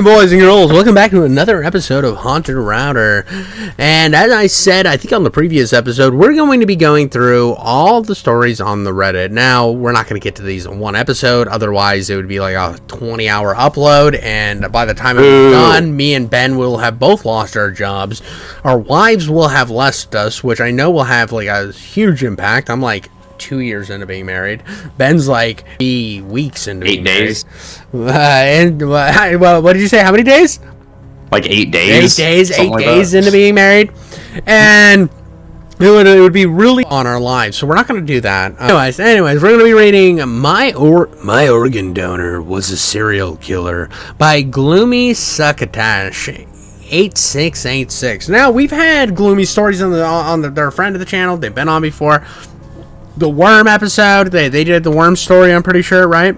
boys and girls, welcome back to another episode of Haunted Router. And as I said, I think on the previous episode, we're going to be going through all the stories on the Reddit. Now, we're not going to get to these in one episode, otherwise it would be like a 20-hour upload, and by the time it's done, me and Ben will have both lost our jobs. Our wives will have left us, which I know will have like a huge impact. I'm like 2 years into being married. Ben's like 8 weeks into being married. What did you say? How many days? Like 8 days. 8 days. 8 days into being married, and it would be really on our lives. So we're not going to do that. Anyways, we're going to be reading My Organ Donor Was a Serial Killer by Gloomy Succotash 8686. Now, we've had gloomy stories on their friend of the channel. They've been on before. The worm episode, they did the worm story, I'm pretty sure, right?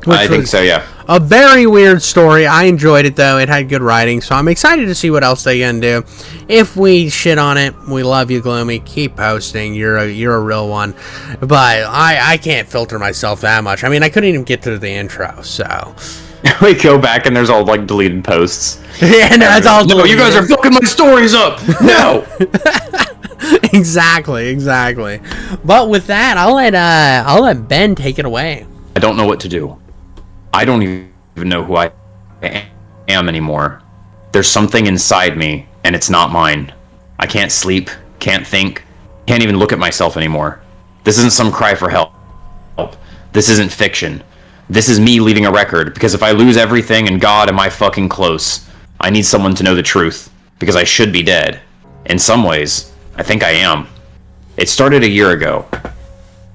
I think so, yeah. A very weird story. I enjoyed it, though. It had good writing, so I'm excited to see what else they can do. If we shit on it, we love you, Gloomy. Keep posting. You're a real one. But I can't filter myself that much. I mean, I couldn't even get to the intro, so... We go back and there's all, like, deleted posts. Yeah, no, it's all deleted. No, you guys are fucking my stories up! No! Exactly. But with that, I'll let Ben take it away. I don't know what to do. I don't even know who I am anymore. There's something inside me, and it's not mine. I can't sleep, can't think, can't even look at myself anymore. This isn't some cry for help. This isn't fiction. This is me leaving a record, because if I lose everything, and God, am I fucking close? I need someone to know the truth, because I should be dead. In some ways, I think I am. It started a year ago.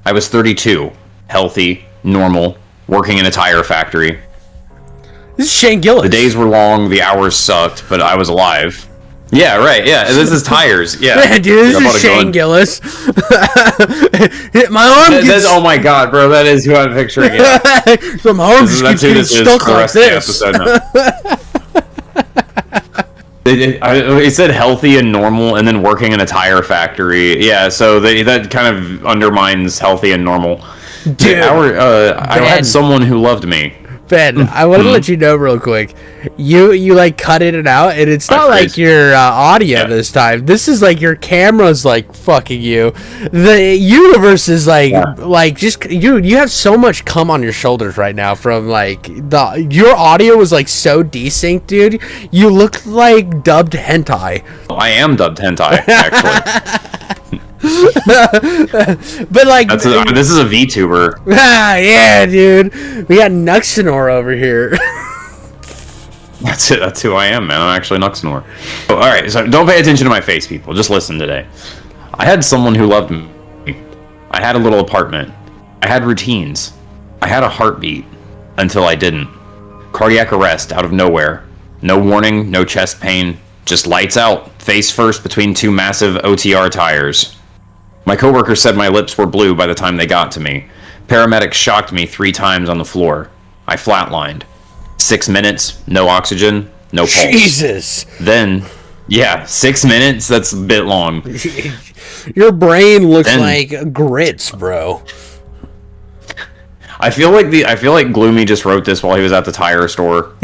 I was 32, healthy, normal, working in a tire factory. This is Shane Gillis. The days were long, the hours sucked, but I was alive. Yeah, right, yeah, this is tires, yeah. Yeah, dude, this is Shane Gillis. My arm gets... Oh my god, bro, that is who I'm picturing, yeah. So my arm just keeps getting stuck like this. It said healthy and normal, and then working in a tire factory. Yeah, so that kind of undermines healthy and normal. Dude, I had someone who loved me. Ben, I want to let you know real quick. You like cut it out, and it's not like your audio this time. This is like your camera's like fucking you. The universe is like just you have so much cum on your shoulders right now from like your audio was like so desynced, dude. You look like dubbed hentai. I am dubbed hentai, actually. But like this is a VTuber. Yeah, dude. We got Nuxenor over here. That's it. That's who I am, man. I'm actually Nuxenor. Oh, all right, so don't pay attention to my face, people. Just listen today. I had someone who loved me. I had a little apartment. I had routines. I had a heartbeat until I didn't. Cardiac arrest out of nowhere. No warning, no chest pain. Just lights out, face first between two massive OTR tires. My coworker said my lips were blue by the time they got to me. Paramedics shocked me 3 times on the floor. I flatlined. 6 minutes, no oxygen, no pulse. Jesus! Then, 6 minutes? That's a bit long. Your brain looks like grits, bro. I feel like Gloomy just wrote this while he was at the tire store.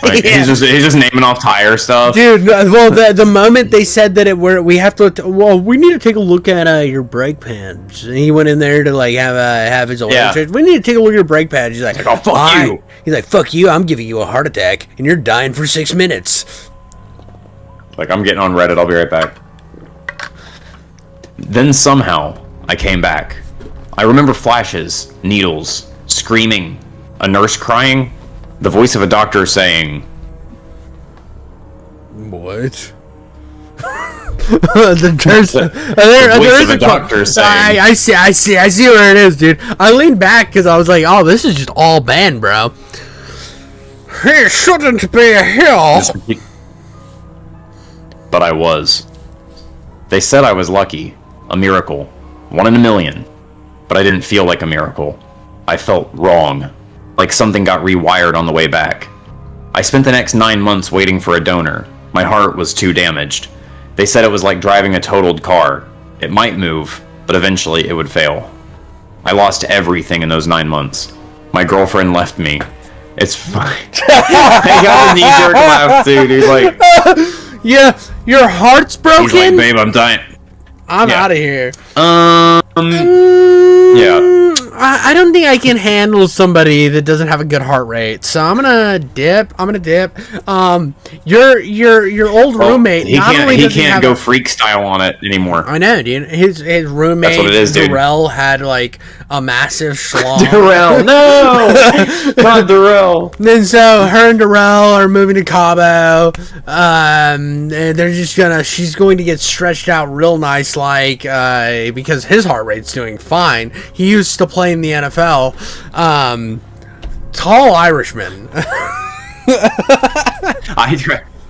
Like, he's just naming off tire stuff. Dude, well, the moment they said that we need to take a look at your brake pads. And he went in there to like have his own. We need to take a look at your brake pads. He's like, oh, fuck you. He's like, fuck you. I'm giving you a heart attack, and you're dying for 6 minutes. Like, I'm getting on Reddit. I'll be right back. Then somehow I came back. I remember flashes, needles, screaming, a nurse crying, the voice of a doctor saying, "What?" The voice of a doctor saying, I see where it is, dude. I leaned back because I was like, "Oh, this is just all Ben, bro. He shouldn't be here." But I was. They said I was lucky, a miracle, 1 in a million. But I didn't feel like a miracle. I felt wrong, like something got rewired on the way back. I spent the next 9 months waiting for a donor. My heart was too damaged. They said it was like driving a totaled car. It might move, but eventually it would fail. I lost everything in those 9 months. My girlfriend left me. It's fine. I got a knee-jerk laugh, too, dude. Like, yeah, your heart's broken? he's like, babe, I'm dying. I'm out of here. Yeah. I don't think I can handle somebody that doesn't have a good heart rate, so I'm gonna dip. Your old roommate. He can't go freak style on it anymore. I know, dude. His roommate, that's what it is, dude. Darrell, had like a massive schlong. Darrell, no, not Darrell. And so her and Darrell are moving to Cabo. And she's going to get stretched out real nice, like because his heart rate's doing fine. He used to play in the NFL. Tall Irishman.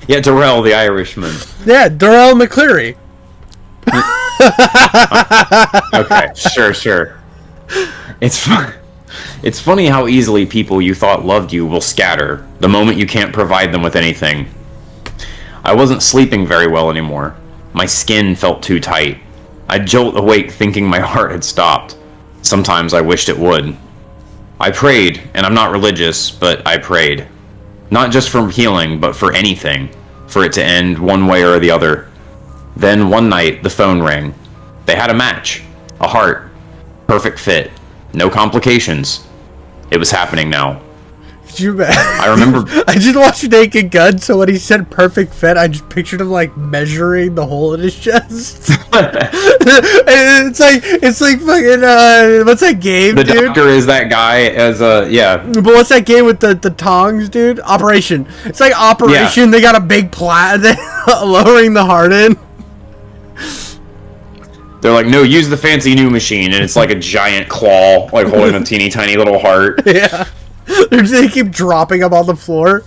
Yeah, Darrell the Irishman. Yeah, Darrell McCleary. Okay, sure. It's funny how easily people you thought loved you will scatter the moment you can't provide them with anything. I wasn't sleeping very well anymore. My skin felt too tight. I'd jolt awake thinking my heart had stopped. Sometimes I wished it would. I prayed, and I'm not religious, but I prayed. Not just for healing, but for anything. For it to end one way or the other. Then one night, the phone rang. They had a match. A heart. Perfect fit. No complications. It was happening now. I remember. I just watched Naked Gun, so when he said perfect fit, I just pictured him like measuring the hole in his chest. it's like fucking what's that game, the dude? The doctor is that guy as yeah. But what's that game with the tongs, dude? Operation. It's like Operation. Yeah. They got a big lowering the heart in. They're like, no, use the fancy new machine, and it's like a giant claw, like holding a teeny tiny little heart. Yeah. They keep dropping them on the floor.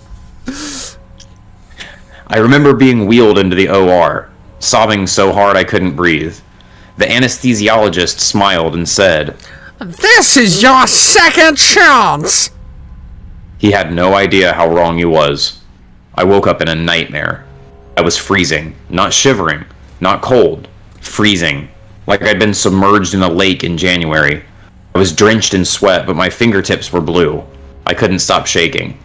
I remember being wheeled into the OR, sobbing so hard I couldn't breathe. The anesthesiologist smiled and said, "This is your second chance." He had no idea how wrong he was. I woke up in a nightmare. I was freezing, not shivering, not cold, freezing, like I'd been submerged in a lake in January. I was drenched in sweat, but my fingertips were blue. I couldn't stop shaking.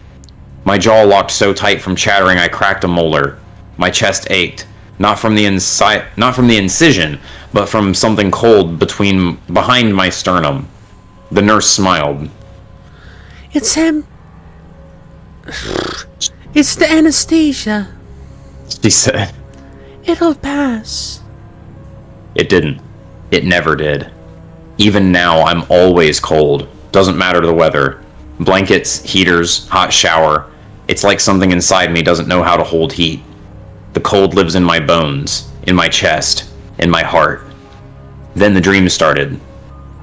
My jaw locked so tight from chattering I cracked a molar. My chest ached, not from the incision, but from something cold behind my sternum. The nurse smiled. It's him. It's the anesthesia, she said. It'll pass. It didn't. It never did. Even now, I'm always cold. Doesn't matter the weather. Blankets, heaters, hot shower. It's like something inside me doesn't know how to hold heat. The cold lives in my bones, in my chest, in my heart. Then the dream started.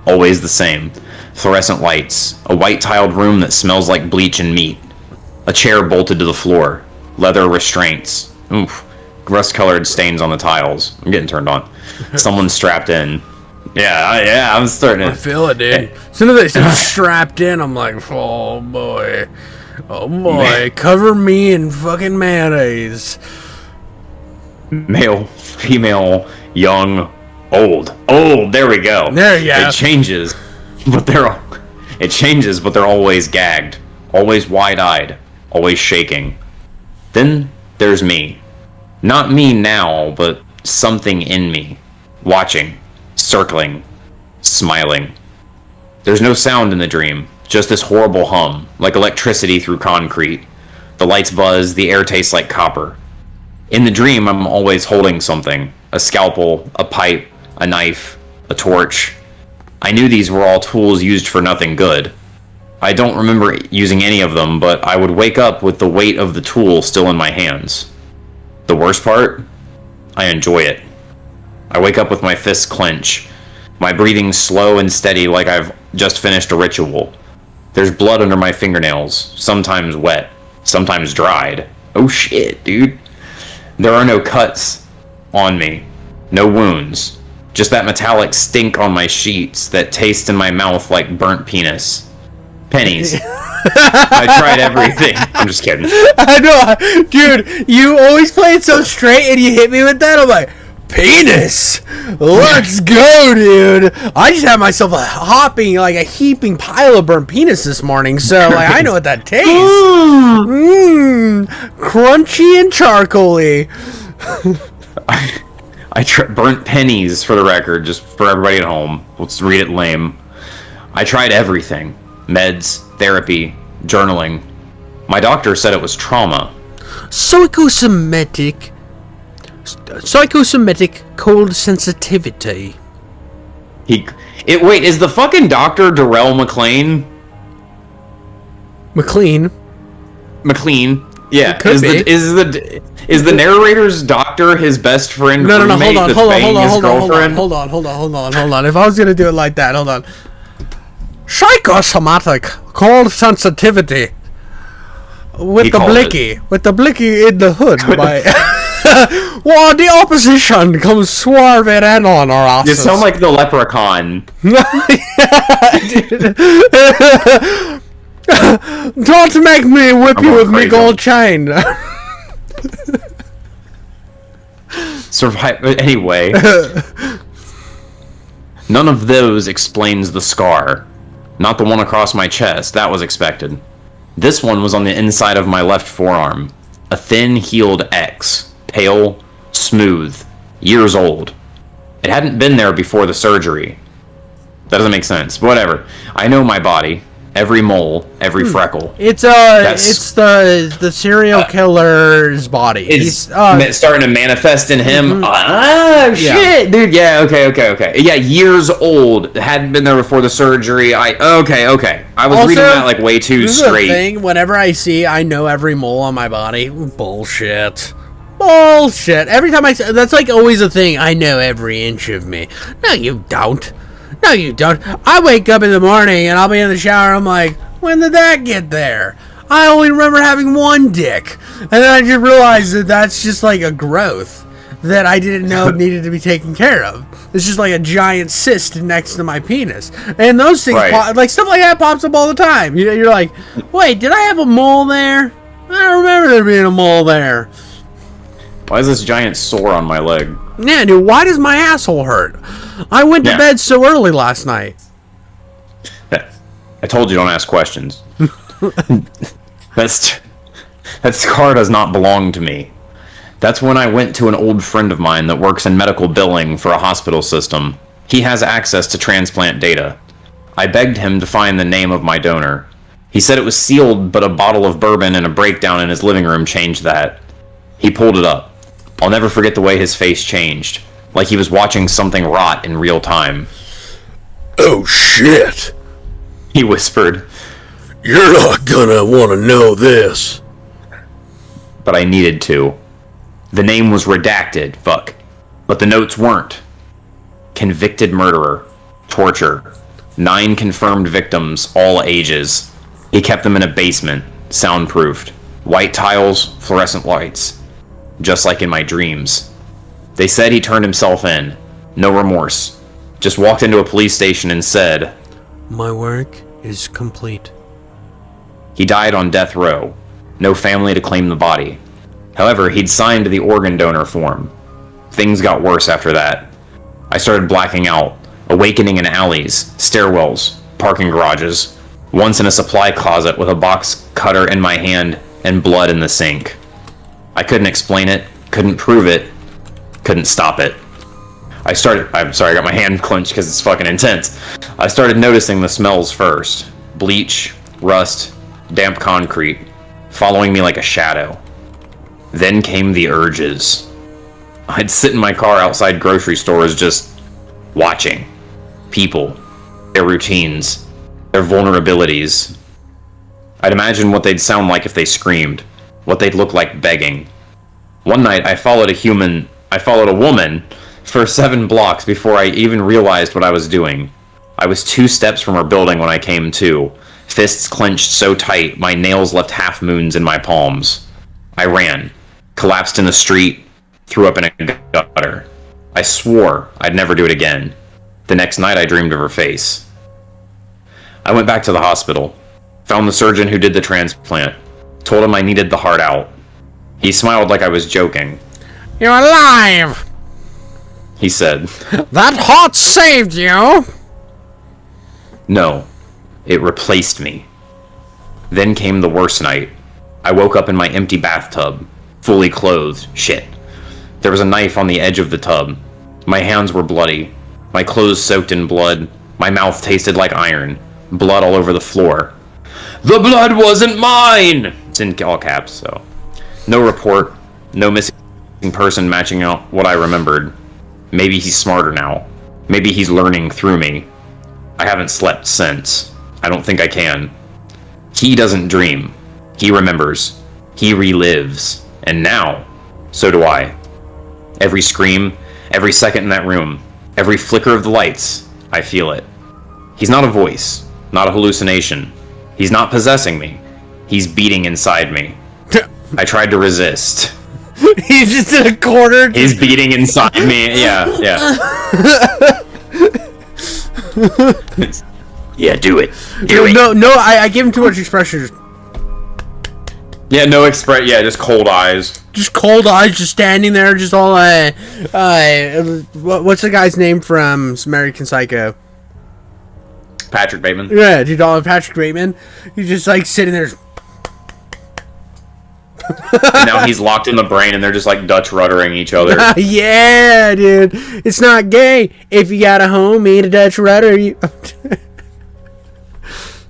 Always the same. Fluorescent lights, a white-tiled room that smells like bleach and meat. A chair bolted to the floor. Leather restraints. Oof. Rust-colored stains on the tiles. I'm getting turned on. Someone strapped in. Yeah, I'm starting to... I feel it, dude. As soon as they said strapped in, I'm like, oh boy. Man. Cover me in fucking mayonnaise. Male, female, young, old. Old, there we go. There you go. It changes, but they're always gagged. Always wide-eyed. Always shaking. Then there's me. Not me now, but something in me. Watching. Circling, smiling. There's no sound in the dream, just this horrible hum, like electricity through concrete. The lights buzz, the air tastes like copper. In the dream, I'm always holding something. A scalpel, a pipe, a knife, a torch. I knew these were all tools used for nothing good. I don't remember using any of them, but I would wake up with the weight of the tool still in my hands. The worst part? I enjoy it. I wake up with my fists clench, my breathing slow and steady like I've just finished a ritual. There's blood under my fingernails, sometimes wet, sometimes dried. Oh shit, dude. There are no cuts on me, no wounds, just that metallic stink on my sheets that taste in my mouth like burnt penis. Pennies. I tried everything. I'm just kidding. I know, dude, you always play it so straight and you hit me with that, I'm like, Penis! Let's go, dude! I just had myself a heaping pile of burnt penis this morning, so like I know what that tastes. Crunchy and charcoaly. I burnt pennies, for the record, just for everybody at home. Let's read it lame. I tried everything. Meds, therapy, journaling. My doctor said it was trauma. Psychosomatic cold sensitivity. Wait, is the fucking doctor Darrell McLean? McLean? Yeah. Is the narrator's doctor his best friend? No, hold on. If I was gonna do it like that, hold on. Psychosomatic cold sensitivity. With the blicky in the hood. While the opposition comes swerving in on our asses. You sound like the leprechaun. Don't make me whip you with me gold chain. Anyway. None of those explains the scar. Not the one across my chest. That was expected. This one was on the inside of my left forearm. A thin, healed X. Pale, smooth, years old. It hadn't been there before the surgery. That doesn't make sense. But whatever. I know my body. Every mole, every freckle. It's the serial killer's body. It's starting to manifest in him. Shit, yeah. Dude. Yeah, okay. Yeah, years old. Hadn't been there before the surgery. Okay. I was reading that like way too straight. Thing, whenever I know every mole on my body. Bullshit. Every time that's like always a thing. I know every inch of me. No, you don't. I wake up in the morning and I'll be in the shower. I'm like, when did that get there? I only remember having one dick. And then I just realized that that's just like a growth that I didn't know needed to be taken care of. It's just like a giant cyst next to my penis. And those things, like stuff like that pops up all the time. You're like, wait, did I have a mole there? I don't remember there being a mole there. Why is this giant sore on my leg? Yeah, dude, why does my asshole hurt? I went to bed so early last night. I told you don't ask questions. That scar does not belong to me. That's when I went to an old friend of mine that works in medical billing for a hospital system. He has access to transplant data. I begged him to find the name of my donor. He said it was sealed, but a bottle of bourbon and a breakdown in his living room changed that. He pulled it up. I'll never forget the way his face changed. Like he was watching something rot in real time. Oh shit, he whispered. You're not gonna want to know this. But I needed to. The name was redacted, fuck. But the notes weren't. Convicted murderer. Torture. 9 confirmed victims, all ages. He kept them in a basement, soundproofed. White tiles, fluorescent lights. Just like in my dreams. They said he turned himself in. No remorse. Just walked into a police station and said, "My work is complete." He died on death row. No family to claim the body. However, he'd signed the organ donor form. Things got worse after that. I started blacking out, awakening in alleys, stairwells, parking garages, once in a supply closet with a box cutter in my hand and blood in the sink. I couldn't explain it, couldn't prove it, couldn't stop it. I'm sorry, I got my hand clenched because it's fucking intense. I started noticing the smells first. Bleach, rust, damp concrete, following me like a shadow. Then came the urges. I'd sit in my car outside grocery stores just watching. People, their routines, their vulnerabilities. I'd imagine what they'd sound like if they screamed, what they'd look like begging. One night I followed a woman for 7 blocks before I even realized what I was doing. I was 2 steps from her building when I came to, fists clenched so tight my nails left half moons in my palms. I ran, collapsed in the street, threw up in a gutter. I swore I'd never do it again. The next night I dreamed of her face. I went back to the hospital, found the surgeon who did the transplant, told him I needed the heart out. He smiled like I was joking. You're alive! He said, "That heart saved you." "No, it replaced me." Then came the worst night. I woke up in my empty bathtub, fully clothed. Shit. There was a knife on the edge of the tub. My hands were bloody. My clothes soaked in blood. My mouth tasted like iron. Blood all over the floor. "The blood wasn't mine!" It's in all caps, so. No report. No missing person matching out what I remembered. Maybe he's smarter now. Maybe he's learning through me. I haven't slept since. I don't think I can. He doesn't dream. He remembers. He relives. And now, so do I. Every scream, every second in that room, every flicker of the lights, I feel it. He's not a voice, not a hallucination. He's not possessing me. He's beating inside me. I tried to resist. He just did a quarter. He's beating inside me. Yeah. Yeah, do it. Do it. No, I give him too much expression. Yeah, no express. Yeah, just cold eyes. Just cold eyes, just standing there, just all what's the guy's name from American Psycho? Patrick Bateman. Yeah, dude, all Patrick Bateman. He's just like sitting there. And now he's locked in the brain, and they're just like Dutch ruddering each other. Yeah, dude, it's not gay if you got a homie to Dutch rudder.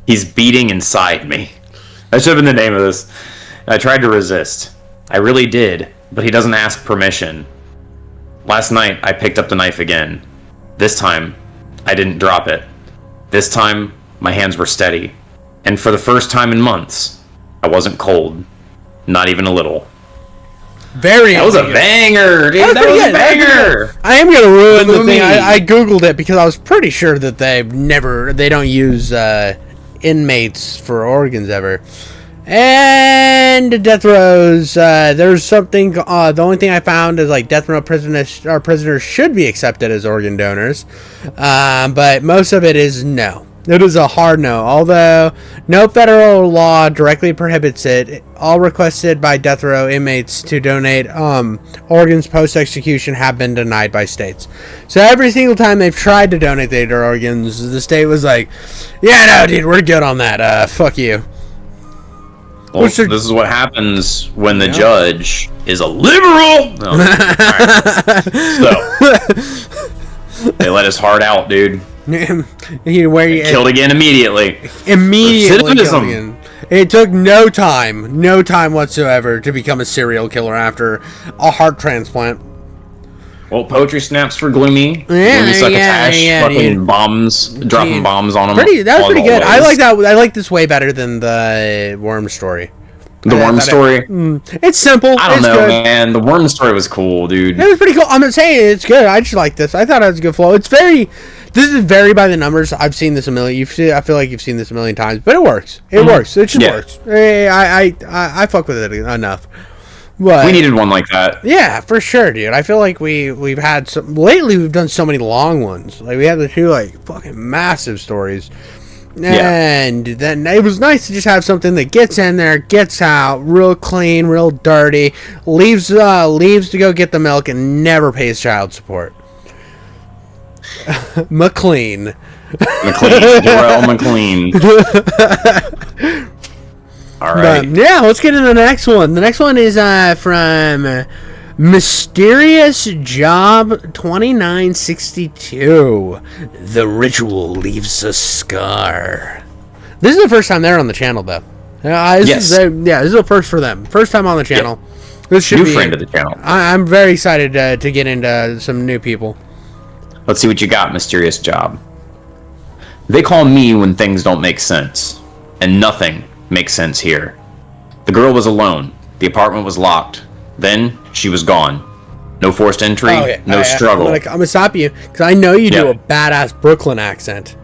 He's beating inside me. That should have been the name of this. I tried to resist. I really did, but he doesn't ask permission. Last night, I picked up the knife again. This time, I didn't drop it. This time, my hands were steady. And for the first time in months, I wasn't cold. Not even a little. That was a banger, dude. That was a banger. I am gonna ruin the thing. I googled it because I was pretty sure that they don't use inmates for organs ever. And death rows. There's something. The only thing I found is like death row prisoners should be accepted as organ donors, but most of it is no. It is a hard no. Although no federal law directly prohibits it, all requested by death row inmates to donate organs post-execution have been denied by states. So every single time they've tried to donate their organs, the state was like, "Yeah, no, dude, we're good on that. Fuck you." Well, this is what happens when the judge is a liberal. No. So they let his heart out, dude. Killed again immediately. Immediately. It took no time whatsoever to become a serial killer after a heart transplant. Well, poetry snaps for Gloomy. Gloomy Succotash, fucking bombs, dropping bombs on him. That was pretty good. I like that. I like this way better than the Worm story. The Worm story? It's simple. I don't know, man. The Worm story was cool, dude. It was pretty cool. I'm not saying it's good. I just like this. I thought it was a good flow. This is very by the numbers. I've seen this a million. I feel like you've seen this a million times, but it works. It works. It just works. I fuck with it enough. But we needed one like that. Yeah, for sure, dude. I feel like we've had some lately. We've done so many long ones. Like we had the two like fucking massive stories. And then it was nice to just have something that gets in there, gets out, real clean, real dirty, leaves to go get the milk, and never pays child support. McLean. Jarrell McLean. All right. Yeah, let's get into the next one. The next one is from Mysterious Job 2962. The ritual leaves a scar. This is the first time they're on the channel, though. This is the first for them. First time on the channel. Yep. This should new be friend of the channel. I'm very excited to get into some new people. Let's see what you got, Mysterious Job. They call me when things don't make sense, and nothing makes sense here. The girl was alone. The apartment was locked. Then she was gone. No forced entry, no struggle. I'm gonna stop you because I know you do a badass Brooklyn accent.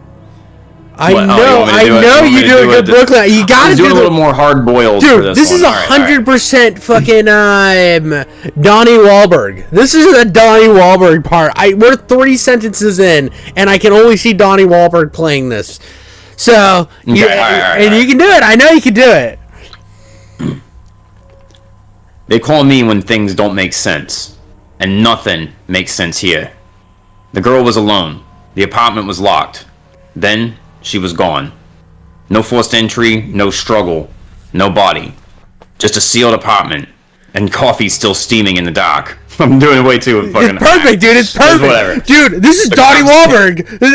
I know you do a good Brooklyn. You gotta do a little more hard boiled. Dude, this is 100% fucking Donnie Wahlberg. This is a Donnie Wahlberg part. We're 3 sentences in, and I can only see Donnie Wahlberg playing this. So you can do it. I know you can do it. They call me when things don't make sense, and nothing makes sense here. The girl was alone. The apartment was locked. Then, she was gone. No forced entry, no struggle, no body. Just a sealed apartment, and coffee still steaming in the dark. I'm doing way too fucking. It's perfect, dude. It's perfect, whatever. Dude. This is Donnie Wahlberg. This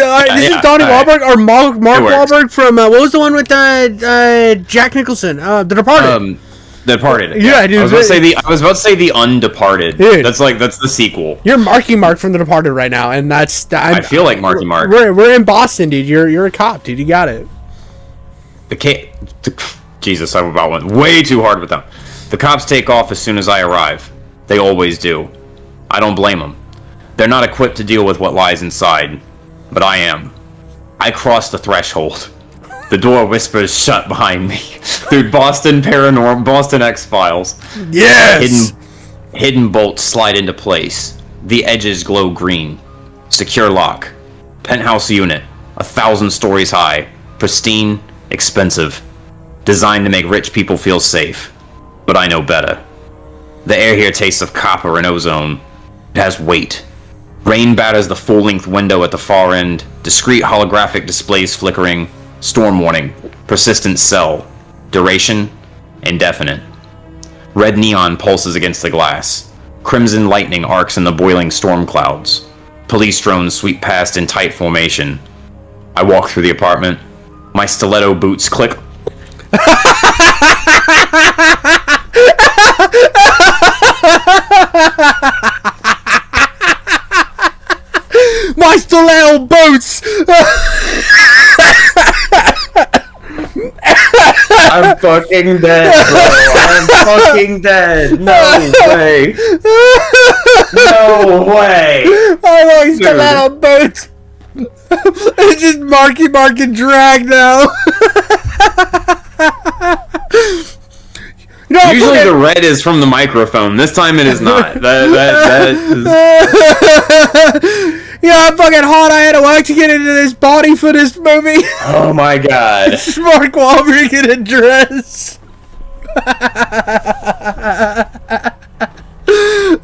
is Donnie Wahlberg or Mark Wahlberg from what was the one with Jack Nicholson? The Departed. The Departed. Yeah, dude. I was about to say the Undeparted. Dude, that's the sequel. You're Marky Mark from The Departed right now, and I feel like Marky Mark. We're in Boston, dude. You're a cop, dude. You got it. Jesus, I about went way too hard with them. The cops take off as soon as I arrive. They always do. I don't blame them. They're not equipped to deal with what lies inside, but I am. I cross the threshold. The door whispers shut behind me. Dude, Boston X-Files. Yes! Hidden bolts slide into place. The edges glow green. Secure lock. Penthouse unit. 1,000 stories high. Pristine. Expensive. Designed to make rich people feel safe. But I know better. The air here tastes of copper and ozone. It has weight. Rain batters the full-length window at the far end. Discrete holographic displays flickering. Storm warning. Persistent cell. Duration. Indefinite. Red neon pulses against the glass. Crimson lightning arcs in the boiling storm clouds. Police drones sweep past in tight formation. I walk through the apartment. My stiletto boots click. My stiletto boots. I'm fucking dead, bro. I'm fucking dead. No way. No way. I like stiletto boots. It's just Marky Mark and drag now. Usually the red is from the microphone. This time it is not. Yeah, I'm fucking hot. I had to work to get into this body for this movie. Oh my god. Mark Wahlberg in a dress.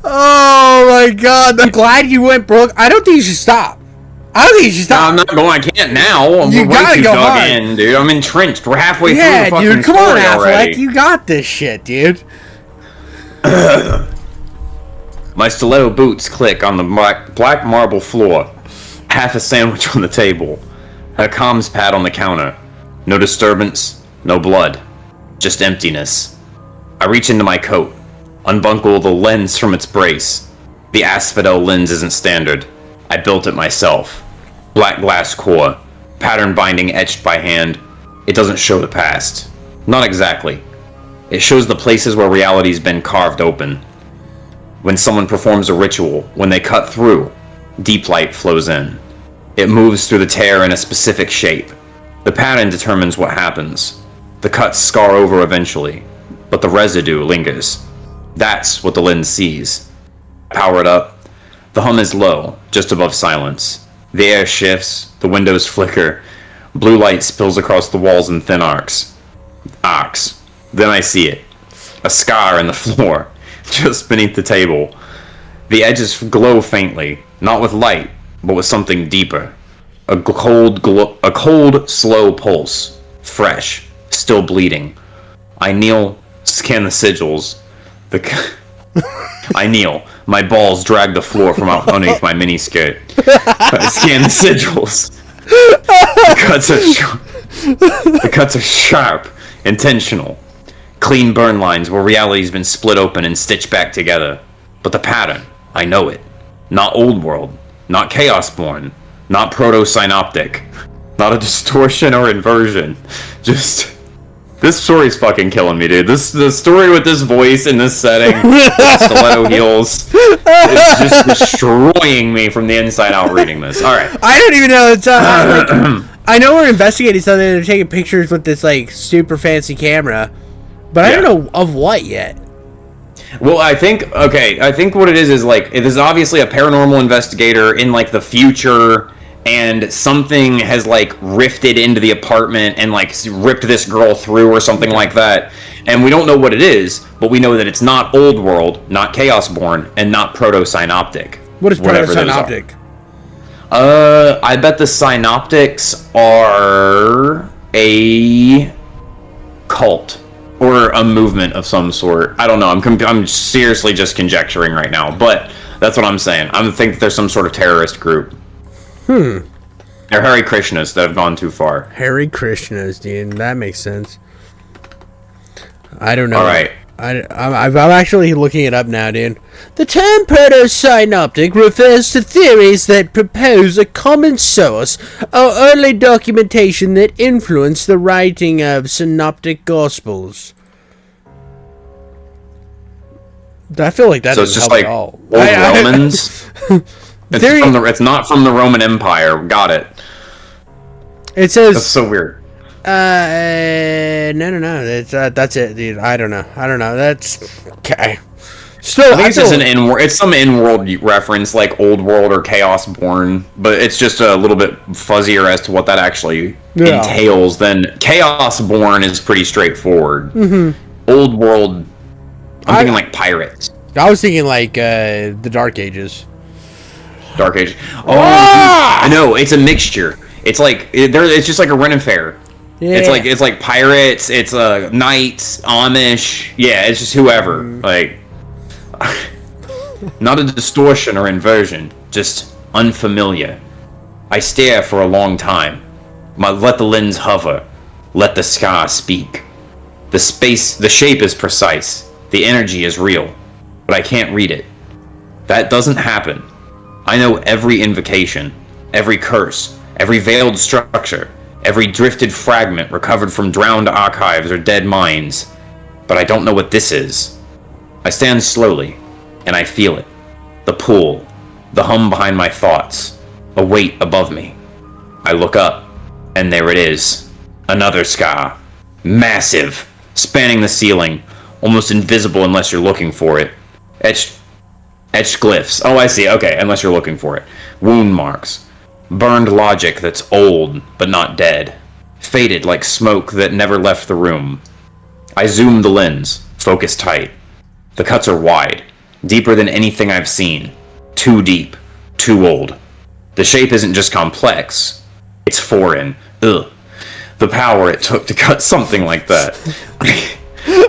Oh my god. I'm glad you went, Brooke. I don't think you should stop. I don't think you should stop. No, I'm not going. I can't now. You gotta go hard. Dude. I'm entrenched. We're halfway through the fucking dude. Come on, story already. Affleck. You got this shit, dude. My stiletto boots click on the black marble floor. Half a sandwich on the table. A comms pad on the counter. No disturbance. No blood. Just emptiness. I reach into my coat. Unbuckle the lens from its brace. The asphodel lens isn't standard. I built it myself. Black glass core. Pattern binding etched by hand. It doesn't show the past. Not exactly. It shows the places where reality's been carved open. When someone performs a ritual, when they cut through, deep light flows in. It moves through the tear in a specific shape. The pattern determines what happens. The cuts scar over eventually, but the residue lingers. That's what the lens sees. Power it up. The hum is low, just above silence. The air shifts, the windows flicker. Blue light spills across the walls in thin arcs. Then I see it. A scar in the floor, just beneath the table. The edges glow faintly, not with light, but with something deeper. A cold, slow pulse. Fresh, still bleeding. I kneel, scan the sigils. I kneel. My balls drag the floor from out underneath my miniskirt. I scan the sigils. The cuts are sharp, intentional. Clean burn lines where reality's been split open and stitched back together. But the pattern, I know it. Not old world. Not chaos-born. Not proto-synoptic. Not a distortion or inversion. Just... This story's fucking killing me, dude. The story with this voice in this setting, with stiletto heels, is just destroying me from the inside out reading this. Alright. I don't even know. It's I know we're investigating something. They're taking pictures with this, like, super fancy camera. But I don't know of what yet. Well, I think what it is like, it is obviously a paranormal investigator in, like, the future, and something has, like, rifted into the apartment and, like, ripped this girl through or something like that. And we don't know what it is, but we know that it's not old world, not chaos-born, and not proto-synoptic. What is proto-synoptic? I bet the Synoptics are a cult or a movement of some sort. I don't know. I'm seriously just conjecturing right now, but that's what I'm saying. I think there's some sort of terrorist group. They're Hare Krishnas that have gone too far. Hare Krishnas, dude. That makes sense. I don't know. All right. I'm actually looking it up now, dude. The term proto-synoptic refers to theories that propose a common source or early documentation that influenced the writing of synoptic gospels. I feel like that So it's doesn't just help like at all. old Romans. It's not from the Roman Empire. Got it. It says That's so weird. No. That's it, dude. I don't know. That's okay. Still, I think it's just it's some in-world reference, like Old World or Chaos Born, but it's just a little bit fuzzier as to what that actually entails. Then Chaos Born is pretty straightforward. Old World, I'm thinking like pirates. I was thinking like the Dark Ages. Dark Age. Oh, I know. It's a mixture. It's like it's just like a Ren and Fair. Yeah. It's like pirates. It's knights, Amish. Yeah, it's just whoever. Like, not a distortion or inversion, just unfamiliar. I stare for a long time. Let the lens hover. Let the sky speak. The shape is precise. The energy is real, but I can't read it. That doesn't happen. I know every invocation, every curse, every veiled structure, every drifted fragment recovered from drowned archives or dead minds, but I don't know what this is. I stand slowly, and I feel it. The pull, the hum behind my thoughts, a weight above me. I look up, and there it is. Another scar. Massive, spanning the ceiling, almost invisible unless you're looking for it. Etched glyphs. Oh, I see. Okay, unless you're looking for it. Wound marks. Burned logic that's old, but not dead. Faded like smoke that never left the room. I zoom the lens, focus tight. The cuts are wide, deeper than anything I've seen. Too deep, too old. The shape isn't just complex, it's foreign. Ugh. The power it took to cut something like that.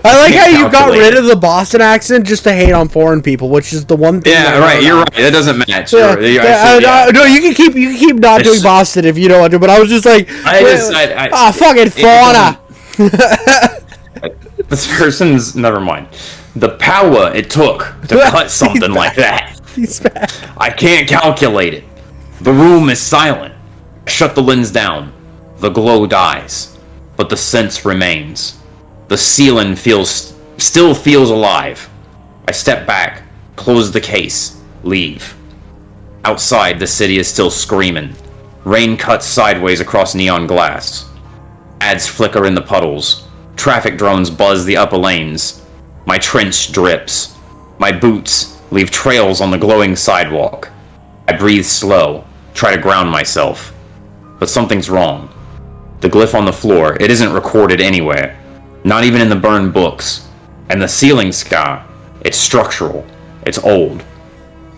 I like how you got rid of the Boston accent just to hate on foreign people, which is the one thing. Yeah, right. You're right. That doesn't match. No, you can keep not doing Boston if you don't want to. But I was just like, fucking fauna. This person's never mind. The power it took to cut something like that. He's back. I can't calculate it. The room is silent. I shut the lens down. The glow dies, but the sense remains. The ceiling still feels alive. I step back, close the case, leave. Outside, the city is still screaming. Rain cuts sideways across neon glass. Ads flicker in the puddles. Traffic drones buzz the upper lanes. My trench drips. My boots leave trails on the glowing sidewalk. I breathe slow, try to ground myself. But something's wrong. The glyph on the floor, it isn't recorded anywhere. Not even in the burned books. And the ceiling scar, it's structural. It's old.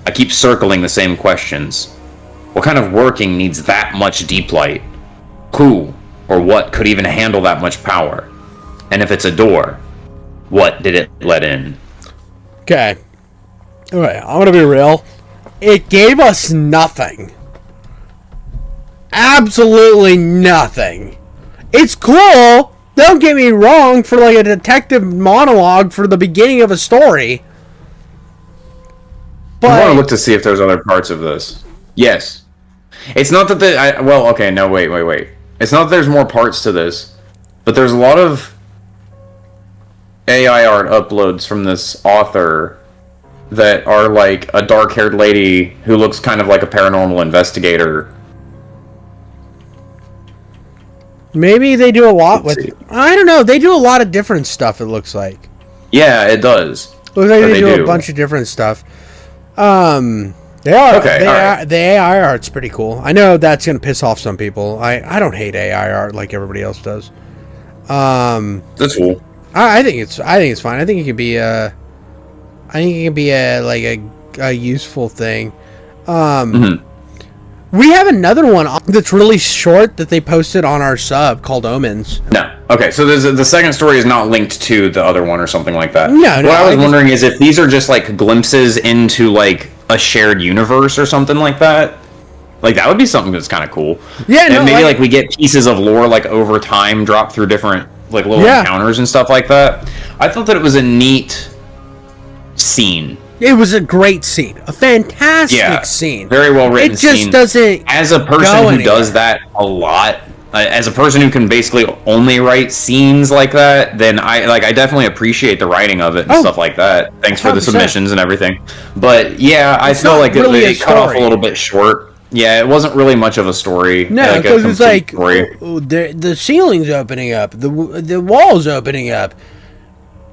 I keep circling the same questions. What kind of working needs that much deep light? Who or what could even handle that much power? And if it's a door, what did it let in? Okay. Alright, I'm gonna be real. It gave us nothing. Absolutely nothing. It's cool. Don't get me wrong, for like a detective monologue for the beginning of a story. But I want to look to see if there's other parts of this. Yes. It's not that wait. It's not that there's more parts to this, but there's a lot of AI art uploads from this author that are like a dark-haired lady who looks kind of like a paranormal investigator. Maybe they do a lot with... I don't know. They do a lot of different stuff, it looks like. Yeah, it does. Looks like they do a bunch of different stuff. The AI art's pretty cool. I know that's going to piss off some people. I don't hate AI art like everybody else does. That's cool. I think it's fine. I think it can be a useful thing. We have another one that's really short that they posted on our sub called Omens. No. Okay, so the second story is not linked to the other one or something like that. No. What I was wondering is if these are just like glimpses into like a shared universe or something like that. Like that would be something that's kind of cool. Yeah, and maybe like we get pieces of lore like over time drop through different like little encounters and stuff like that. I thought that it was a neat scene. It was a great scene, a fantastic scene. Very well written. It just doesn't. As a person who does that a lot, as a person who can basically only write scenes like that, then I definitely appreciate the writing of it and stuff like that. Thanks for the submissions and everything. But yeah, I feel like it cut off a little bit short. Yeah, it wasn't really much of a story. No, because it's like the ceiling's opening up, the wall's opening up.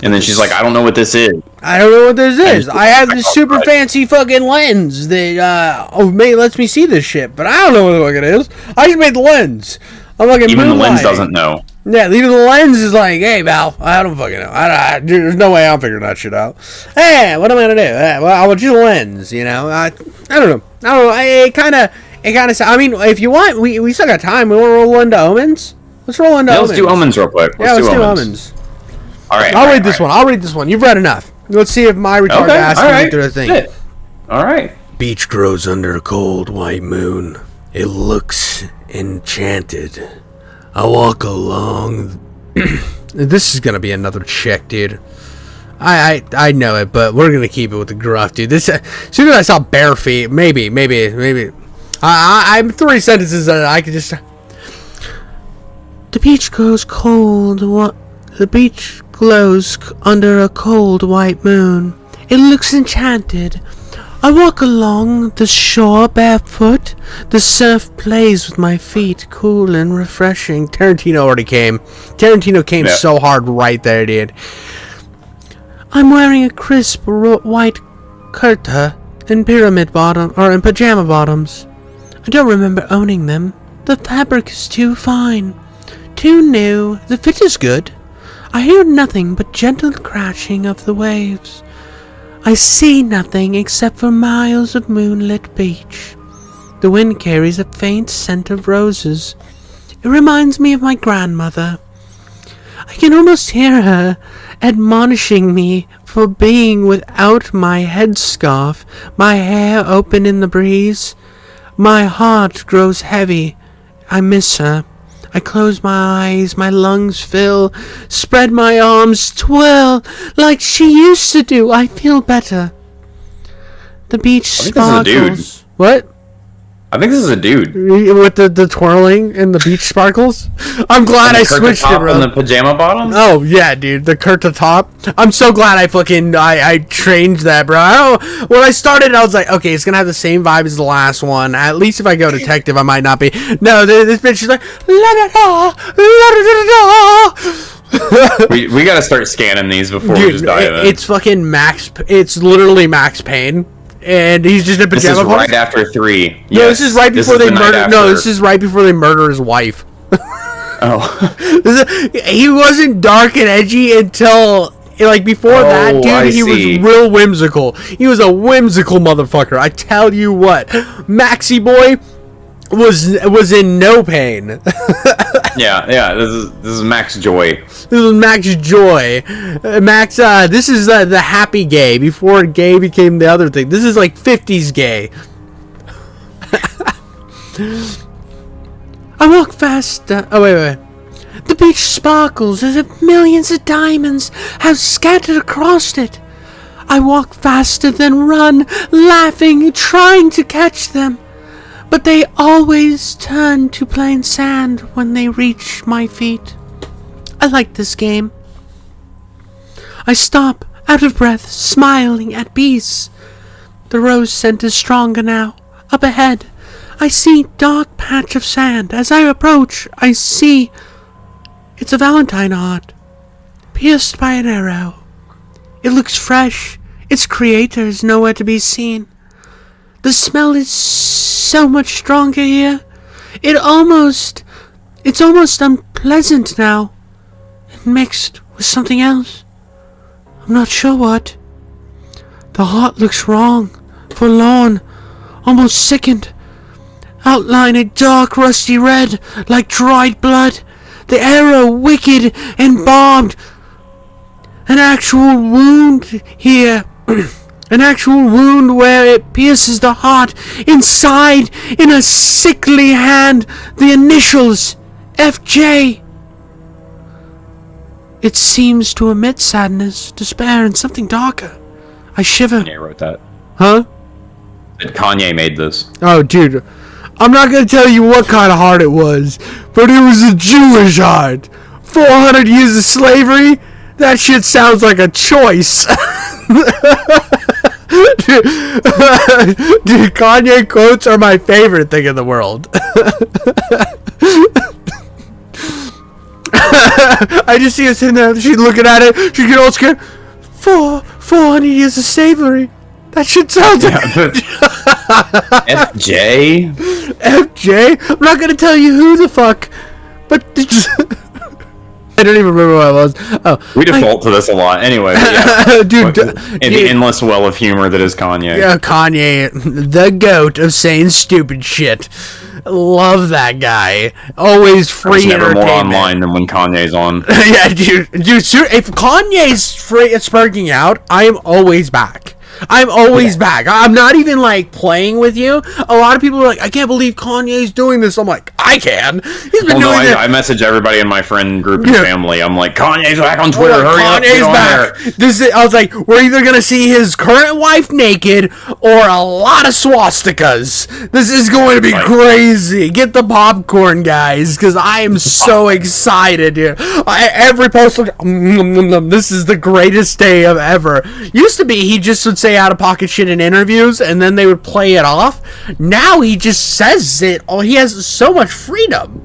And then she's like, I don't know what this is. I don't know what this is. I have this super fancy fucking lens that lets me see this shit, but I don't know what the fuck it is. I just made the lens. I'm fucking even the lens doesn't know. Yeah, even the lens is like, hey, Val, I don't fucking know. There's no way I'm figuring that shit out. Hey, what am I gonna do? Well, I want you the lens, you know. I don't know. It kind of. I mean, if you want, we still got time. We want to roll into Omens. Let's roll into Omens. Let's do Omens real quick. Let's do Omens. All right. I'll read this one. I'll read this one. You've read enough. Let's see if my retarded ass can get through the thing. Shit. All right. Beach grows under a cold white moon. It looks enchanted. I walk along. This is gonna be another chick, dude. I know it, but we're gonna keep it with the gruff, dude. This as soon as I saw bare feet, maybe. I'm 3 sentences and I could just. The beach grows cold. The beach glows under a cold white moon. It looks enchanted. I walk along the shore barefoot. The surf plays with my feet, cool and refreshing. Tarantino already came. Tarantino came so hard right there, dude. I'm wearing a crisp white kurta and in pajama bottoms. I don't remember owning them. The fabric is too fine, too new. The fit is good. I hear nothing but gentle crashing of the waves. I see nothing except for miles of moonlit beach. The wind carries a faint scent of roses. It reminds me of my grandmother. I can almost hear her admonishing me for being without my headscarf, my hair open in the breeze. My heart grows heavy. I miss her. I close my eyes, my lungs fill, spread my arms, twirl, like she used to do. I feel better. The beach sparkles. What? I think this is a dude. With the twirling and the beach sparkles? I'm glad I switched it, bro. And the pajama bottoms? Oh, yeah, dude. The Kurta top. I'm so glad I changed that, bro. When I started, I was like, okay, it's going to have the same vibe as the last one. At least if I go detective, I might not be. No, this bitch is like, we got to start scanning these before we just dive in. It's fucking Max. It's literally Max Payne. And he's just in pajama bottoms. This is right after 3. Yes. No, this is right before they murder. No, this is right before they murder his wife. Oh. He wasn't dark and edgy until before that, dude. He was real whimsical. He was a whimsical motherfucker. I tell you what, Maxie boy was in no pain. Yeah. This is Max Joy. This is Max Joy. Max. This is the happy gay before gay became the other thing. This is like 50s gay. I walk fast. Oh wait. The beach sparkles as if millions of diamonds have scattered across it. I walk faster than run, laughing, trying to catch them. But they always turn to plain sand when they reach my feet. I like this game. I stop, out of breath, smiling at peace. The rose scent is stronger now. Up ahead, I see a dark patch of sand. As I approach, I see it's a Valentine heart, pierced by an arrow. It looks fresh. Its creator is nowhere to be seen. The smell is so much stronger here. It's almost unpleasant now. And mixed with something else. I'm not sure what. The heart looks wrong, forlorn, almost sickened. outline a dark rusty red like dried blood. The arrow wicked and barbed. An actual wound here. An actual wound where it pierces the heart. Inside, in a sickly hand, the initials FJ. It seems to emit sadness, despair, and something darker. I shiver. Kanye wrote that. Huh? Kanye made this. Oh, dude. I'm not gonna tell you what kind of heart it was, but it was a Jewish heart. 400 years of slavery? That shit sounds like a choice. Dude, Kanye quotes are my favorite thing in the world. I just see her sitting there, she's looking at it, she's getting all scared. 400 years of slavery. That shit sounds like FJ? FJ? I'm not gonna tell you who the fuck, but I don't even remember what I was. Oh, we default to this a lot. Anyway, yeah. dude, in the endless well of humor that is Kanye. Yeah, Kanye, the goat of saying stupid shit. Love that guy. Always free never entertainment. more online than when Kanye's on. Yeah, dude. If Kanye's free sparking out, I am always back. I'm always back. I'm not even like playing with you. A lot of people are like, I can't believe Kanye's doing this. I'm like, I can. He's been doing it. I message everybody in my friend group and family. I'm like, Kanye's back on Twitter. Hurry up, get on back. there. I was like, we're either gonna see his current wife naked or a lot of swastikas. This is going to be crazy. Get the popcorn, guys, because I am so excited, dude. Every post, this is the greatest day of ever. Used to be he just would say out of pocket shit in interviews and then they would play it off. Now he just says it. Oh, he has so much freedom.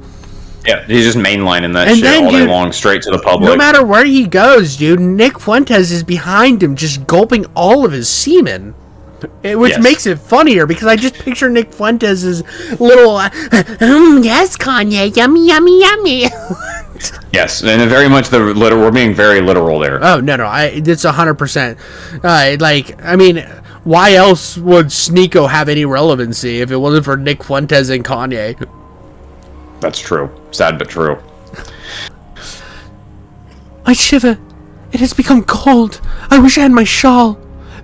Yeah, he's just mainlining that shit all day long, straight to the public. No matter where he goes, dude, Nick Fuentes is behind him, just gulping all of his semen. Which makes it funnier, because I just picture Nick Fuentes' little, yes, Kanye, yummy, yummy, yummy. Yes, and very much we're being very literal there. Oh, no, it's 100%. I mean, why else would Sneeko have any relevancy if it wasn't for Nick Fuentes and Kanye? That's true. Sad but true. I shiver. It has become cold. I wish I had my shawl.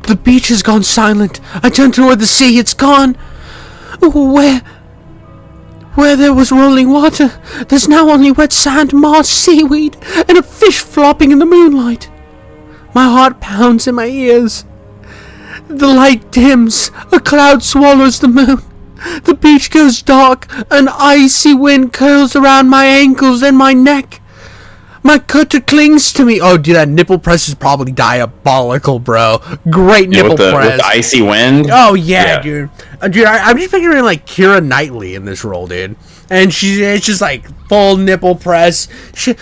The beach has gone silent. I turn toward the sea. It's gone. Where there was rolling water, there's now only wet sand, moss, seaweed, and a fish flopping in the moonlight. My heart pounds in my ears. The light dims. A cloud swallows the moon. The beach goes dark. An icy wind curls around my ankles and my neck. My cutter clings to me. Oh, dude, that nipple press is probably diabolical, bro. Great nipple press. With the icy wind? Oh, yeah. Dude. I'm just picturing, like, Keira Knightley in this role, dude. And it's just, like, full nipple press. Do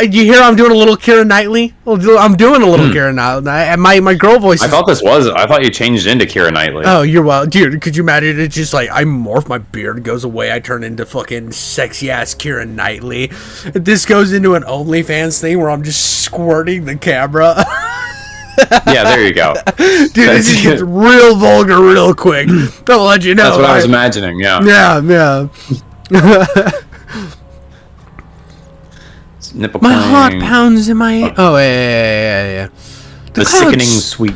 you hear I'm doing a little Keira Knightley? I'm doing a little Keira Knightley. My girl voice I thought you changed into Keira Knightley. Oh, you're well. Dude, could you imagine? It's just like, I morph, my beard goes away, I turn into fucking sexy-ass Keira Knightley. This goes into an OnlyFans thing where I'm just squirting the camera. Yeah, there you go. Dude, it just gets real vulgar real quick. I'll let you know. That's what I was imagining, yeah. Yeah. Nipple my heart pounds in my... Oh, yeah. The sickening sweet...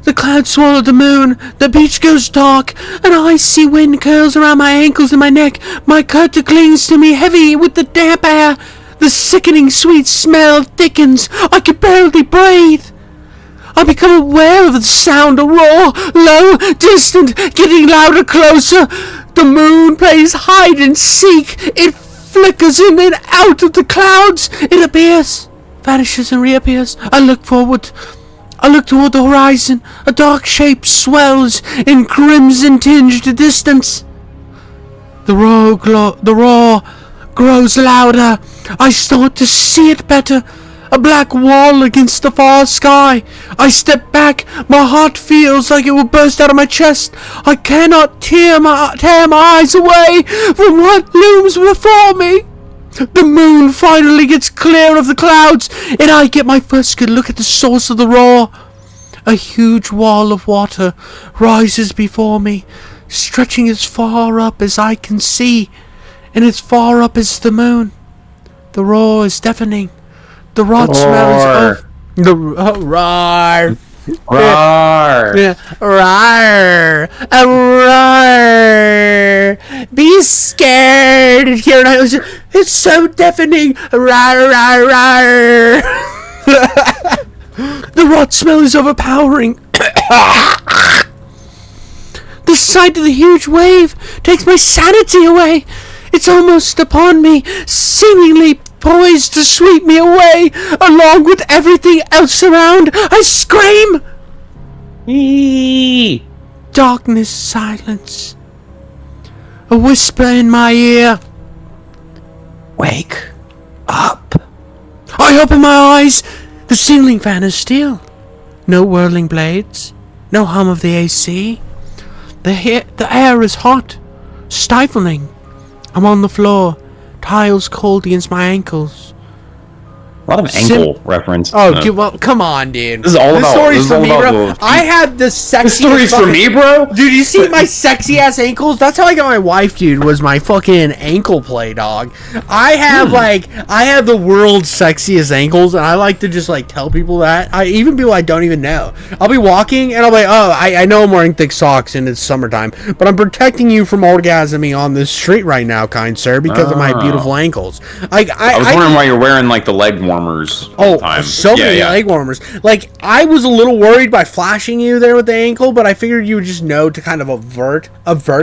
The clouds swallow the moon, the beach goes dark, an icy wind curls around my ankles and my neck, my cutter clings to me heavy with the damp air, the sickening sweet smell thickens, I can barely breathe. I become aware of the sound, a roar, low, distant, getting louder, closer. The moon plays hide and seek. It flickers in and out of the clouds. It appears, vanishes and reappears. I look toward the horizon. A dark shape swells in crimson-tinged distance. The roar grows louder. I start to see it better. A black wall against the far sky. I step back. My heart feels like it will burst out of my chest. I cannot tear my eyes away from what looms before me. The moon finally gets clear of the clouds, and I get my first good look at the source of the roar. A huge wall of water rises before me, stretching as far up as I can see, and as far up as the moon. The roar is deafening. The rot smells of the roar. Roar. Yeah. Roar. Roar. Be scared. Here it's so deafening. Roar, roar, roar. The rot smell is overpowering. The sight of the huge wave takes my sanity away. It's almost upon me, seemingly poised to sweep me away, along with everything else around. I scream! Eee. Darkness, silence. A whisper in my ear. Wake up. I open my eyes. The ceiling fan is still. No whirling blades. No hum of the AC. The air is hot. Stifling. I'm on the floor. Tiles cold against my ankles. A lot of ankle reference. Oh, dude, well, come on, dude. This is all about. Story's for me, bro. I had the sexiest. This story's for me, bro. Dude, you see my sexy ass ankles? That's how I got my wife, dude. Was my fucking ankle play, dog. I have I have the world's sexiest ankles, and I like to just like tell people that. Even people I don't even know. I'll be walking, and I'll be like, oh, I know I'm wearing thick socks, and it's summertime, but I'm protecting you from orgasming on this street right now, kind sir, because of my beautiful ankles. I was wondering why you're wearing like the leg warmers. Oh, so many leg warmers. Like, I was a little worried by flashing you there with the ankle, but I figured you would just know to kind of avert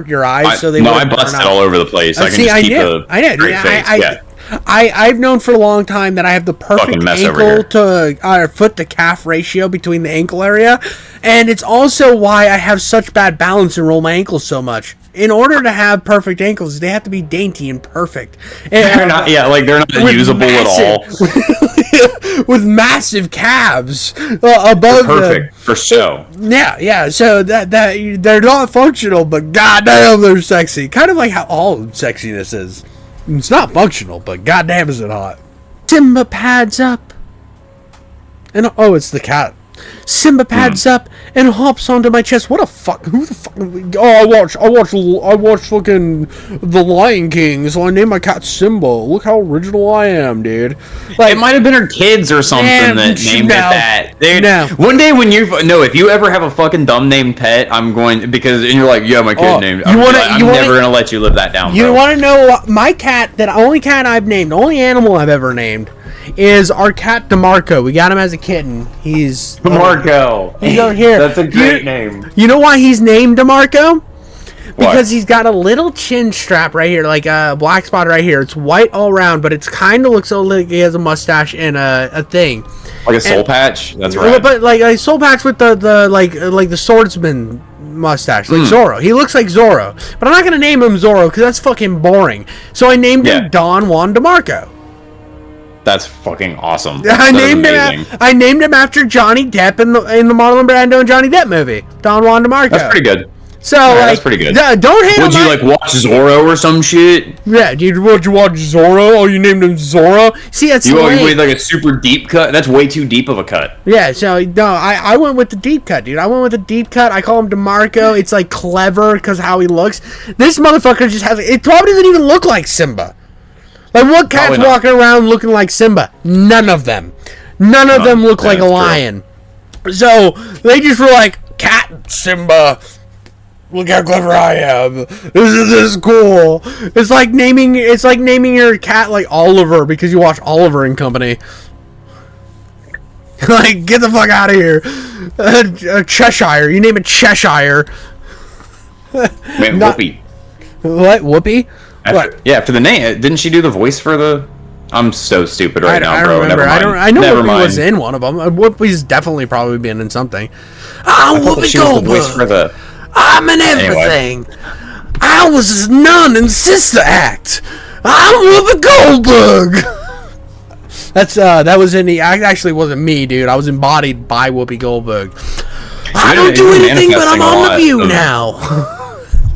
your eyes so they wouldn't. No, I busted all over the place. I can see, just keep a straight face. I've known for a long time that I have the perfect ankle to foot to calf ratio between the ankle area, and it's also why I have such bad balance and roll my ankles so much. In order to have perfect ankles, they have to be dainty and perfect. And, they're not usable at all. With massive calves above perfect for show. Yeah. So that they're not functional, but goddamn, they're sexy. Kind of like how all sexiness is. It's not functional, but goddamn, is it hot. Simba pads up, and it's the cat. Simba pads up and hops onto my chest. What a fuck? Who the fuck? Oh, I watch fucking The Lion King, so I named my cat Simba. Look how original I am, dude. Like, it might have been her kids or something that named it that. Dude, one day when if you ever have a fucking dumb named pet, I'm going because and you're like, yeah, my kid named. I'm never gonna let you live that down. You want to know my cat? The only cat I've named, the only animal I've ever named, is our cat DeMarco. We got him as a kitten. He's DeMarco. He's over here. That's a great name. You know why he's named DeMarco? Because he's got a little chin strap right here, like a black spot right here. It's white all around, but it's kind of looks like he has a mustache and a thing. Like a soul patch? That's right. But like soul patch with the like the swordsman mustache, like Zorro. He looks like Zorro. But I'm not gonna name him Zorro because that's fucking boring. So I named him Don Juan DeMarco. That's fucking awesome. I named him after Johnny Depp in the Marlon Brando and Johnny Depp movie. Don Juan DeMarco. That's pretty good. So that's pretty good. Don't hate him. Would you like watch Zorro or some shit? Yeah, dude. Would you watch Zorro? Oh, you named him Zorro? See, that's you made like a super deep cut. That's way too deep of a cut. Yeah. So no, I went with the deep cut, dude. I went with the deep cut. I call him DeMarco. It's like clever because how he looks. This motherfucker just has. It probably doesn't even look like Simba. Like, what cat's walking around looking like Simba? None of them. None of them look like a lion. So, they just were like, cat Simba. Look how clever I am. This is cool. It's like naming your cat like Oliver because you watch Oliver and Company. Like, get the fuck out of here. Cheshire. You name it Cheshire. Man, Whoopi. What? Whoopi? After the name, didn't she do the voice for the? I'm so stupid now, bro. I don't remember. I know Whoopi was in one of them. Whoopi's definitely probably been in something. I'm Whoopi Goldberg. I'm in everything. Anyway. I was his nun in Sister Act. I'm Whoopi Goldberg. That was in the. Actually, wasn't me, dude. I was embodied by Whoopi Goldberg. I don't do anything, but I'm on The View now.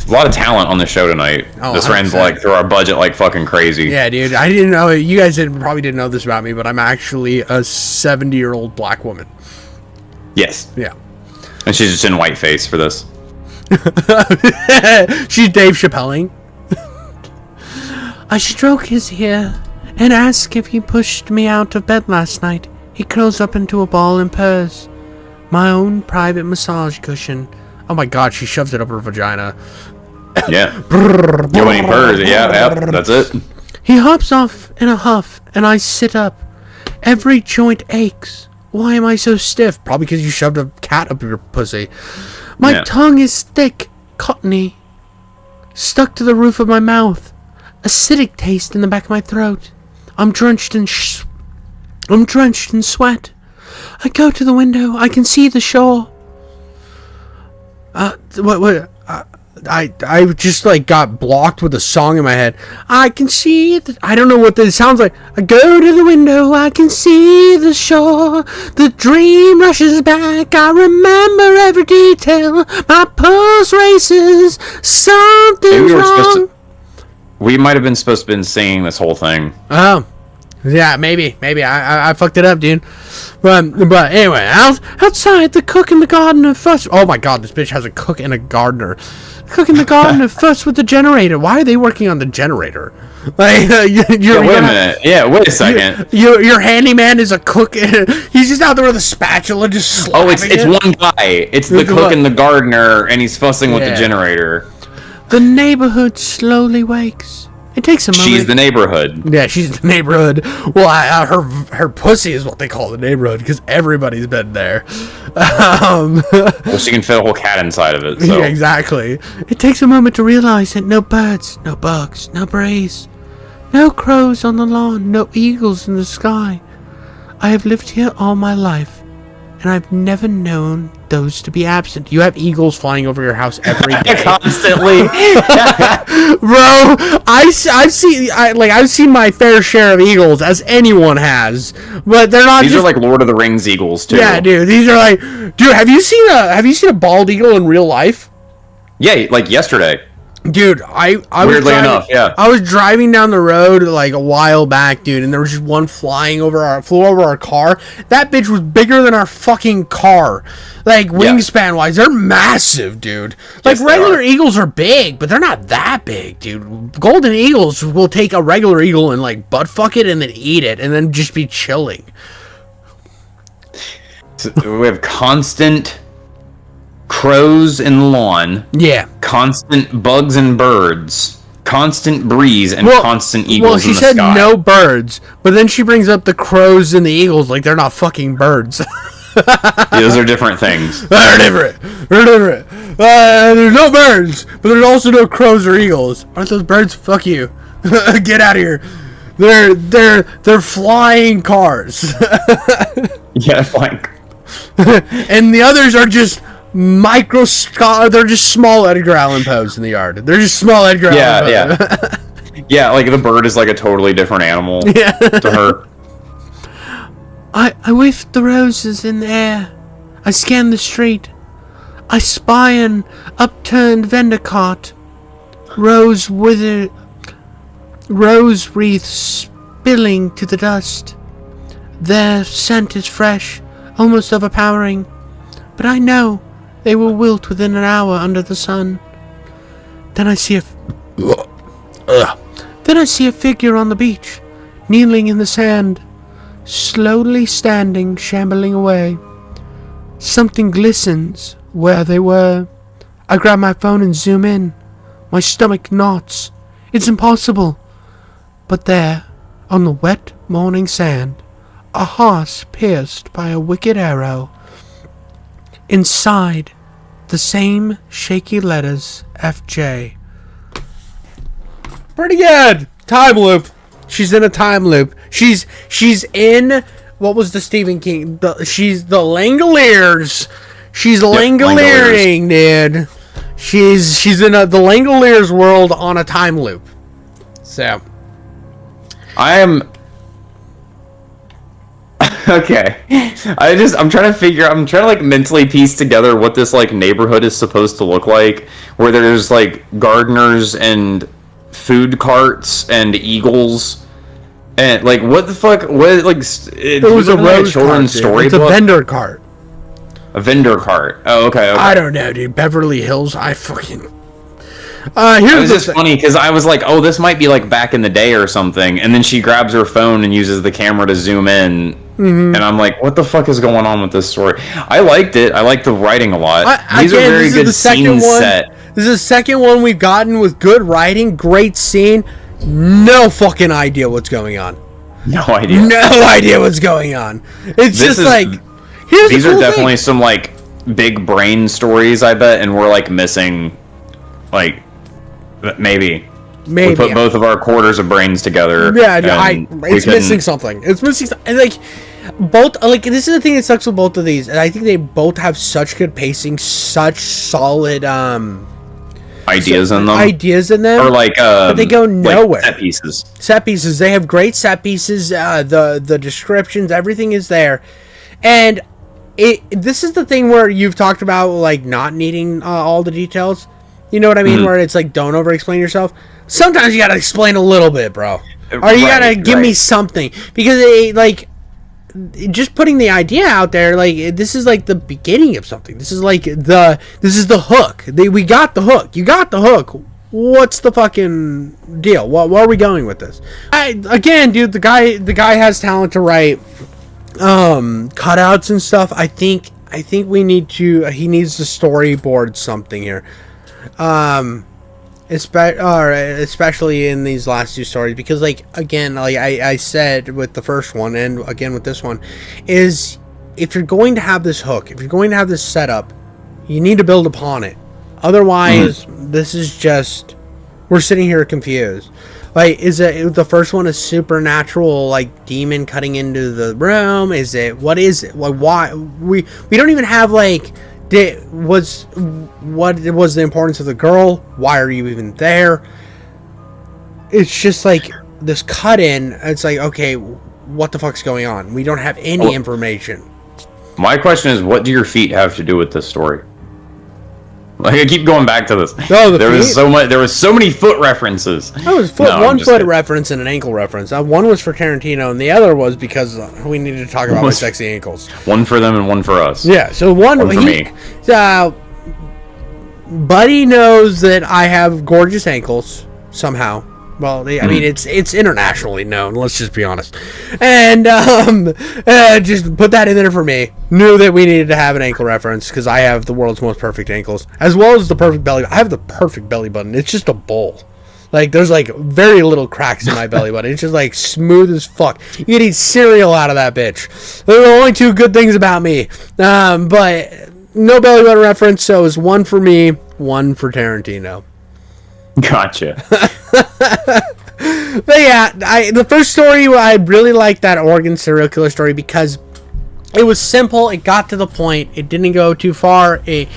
A lot of talent on the show tonight. This ran like through our budget like fucking crazy. Yeah, dude. I didn't know. You guys probably didn't know this about me, but I'm actually a 70-year-old black woman. Yes. Yeah. And she's just in whiteface for this. She's Dave Chappelling. I stroke his ear and ask if he pushed me out of bed last night. He curls up into a ball and purrs. My own private massage cushion. Oh my god, she shoves it up her vagina. Yeah. Yeah, when he purrs, yeah, that's it. He hops off in a huff, and I sit up. Every joint aches. Why am I so stiff? Probably because you shoved a cat up your pussy. My tongue is thick, cottony, stuck to the roof of my mouth. Acidic taste in the back of my throat. I'm drenched in sweat. I go to the window. I can see the shore. I just like got blocked with a song in my head. I can see it. I don't know what this sounds like. I go to the window. I can see the shore. The dream rushes back. I remember every detail. My pulse races. Something's wrong. We might have been supposed to have been singing this whole thing. Oh. Yeah, maybe. I fucked it up, dude. But anyway, outside, the cook in the gardener fuss. Oh my god, this bitch has a cook and a gardener. The cook in the gardener fuss with the generator. Why are they working on the generator? Like, wait a minute. Yeah, wait a second. Your handyman is a cook. He's just out there with a spatula, just slapping it's one guy. It's the cook and the gardener, and he's fussing with the generator. The neighborhood slowly wakes. It takes a moment. She's the neighborhood. Yeah, she's the neighborhood. Well, her pussy is what they call the neighborhood because everybody's been there. Well, she can fit a whole cat inside of it. So. Yeah, exactly. It takes a moment to realize that no birds, no bugs, no breeze, no crows on the lawn, no eagles in the sky. I have lived here all my life, and I've never known those to be absent. You have eagles flying over your house every day. Constantly. Bro, I've seen my fair share of eagles, as anyone has, but they're not. These are like Lord of the Rings eagles too. Yeah, dude. These are like, dude. Have you seen a bald eagle in real life? Yeah, like yesterday. Dude, I weirdly enough, yeah. I was driving down the road like a while back, dude, and there was just one flew over our car. That bitch was bigger than our fucking car. Like wingspan wise, they're massive, dude. Like regular eagles are big, but they're not that big, dude. Golden eagles will take a regular eagle and like butt fuck it and then eat it and then just be chilling. So we have constant crows in the lawn. Yeah. Constant bugs and birds. Constant breeze and constant eagles in the sky. Well, she said no birds, but then she brings up the crows and the eagles like they're not fucking birds. Those are different things. They're different. There's no birds, but there's also no crows or eagles. Aren't those birds? Fuck you. Get out of here. They're flying cars. Yeah, flying. And the others are just they're just small Edgar Allan Poes in the yard. They're just small Edgar Allan Poes. Yeah. Yeah, like the bird is like a totally different animal to her. I whiff the roses in the air. I scan the street. I spy an upturned vendor cart. Rose wreaths spilling to the dust. Their scent is fresh, almost overpowering. But I know they will wilt within an hour under the sun. Then I see a figure on the beach, kneeling in the sand, slowly standing, shambling away. Something glistens where they were. I grab my phone and zoom in. My stomach knots. It's impossible. But there, on the wet morning sand, a horse pierced by a wicked arrow. Inside, the same shaky letters, FJ. Pretty good. Time loop. She's in a time loop. She's in, what was the Stephen King? She's the Langoliers. She's Langoliering, dude. She's in the Langoliers world on a time loop. So. I'm okay. I'm trying to like mentally piece together what this like neighborhood is supposed to look like, where there's like gardeners and food carts and eagles and like what the fuck? What like it was a rose children's cart, storybook? It's a vendor cart. A vendor cart. Oh, okay. I don't know, dude. Beverly Hills. I fucking. It was just funny because I was like, "Oh, this might be like back in the day or something," and then she grabs her phone and uses the camera to zoom in, and I'm like, "What the fuck is going on with this story?" I liked it. I liked the writing a lot. These are very good scene set. This is the second one we've gotten with good writing, great scene. No fucking idea what's going on. No idea. No idea what's going on. It's just like, here's these the cool are definitely thing. some like big brain stories, I bet, and we're like missing, like. Maybe we put both of our quarters of brains together. Yeah, it's missing something. It's missing something. Like both, like this is the thing that sucks with both of these, and I think they both have such good pacing, such solid ideas in them. Or like, but they go nowhere. Like set pieces. They have great set pieces. The descriptions, everything is there, and this is the thing where you've talked about like not needing all the details. You know what I mean? Mm-hmm. Where it's like, don't over-explain yourself. Sometimes you gotta explain a little bit, bro. Or you gotta give me something. Because, just putting the idea out there, like, this is like the beginning of something. This is like this is the hook. We got the hook. You got the hook. What's the fucking deal? Where are we going with this? Again, dude, the guy has talent to write cutouts and stuff. I think he needs to storyboard something here. Especially in these last two stories, because like again, like I said with the first one and again with this one, is if you're going to have this hook, if you're going to have this setup, you need to build upon it. Otherwise, this is just, we're sitting here confused. Like, is it the first one a supernatural like demon cutting into the room? Is it, what is it? Like, why we don't even have like. What was the importance of the girl? Why are you even there? It's just like this cut in. It's like, okay, what the fuck's going on? We don't have any information. My question is, what do your feet have to do with this story? Like, I keep going back to this. Oh, there was so many foot references. That was one foot reference and an ankle reference. One was for Tarantino, and the other was because we needed to talk about my sexy ankles. One for them and one for us. Yeah, so one for me. Buddy knows that I have gorgeous ankles somehow. Well, I mean, it's internationally known. Let's just be honest, and just put that in there for me. Knew that we needed to have an ankle reference because I have the world's most perfect ankles, as well as the perfect belly. I have the perfect belly button. It's just a bowl. Like, there's like very little cracks in my belly button. It's just like smooth as fuck. You can eat cereal out of that bitch. Those are the only two good things about me. But no belly button reference, so it's one for me, one for Tarantino. Gotcha. But yeah, the first story, I really liked that Oregon serial killer story because it was simple. It got to the point. It didn't go too far. And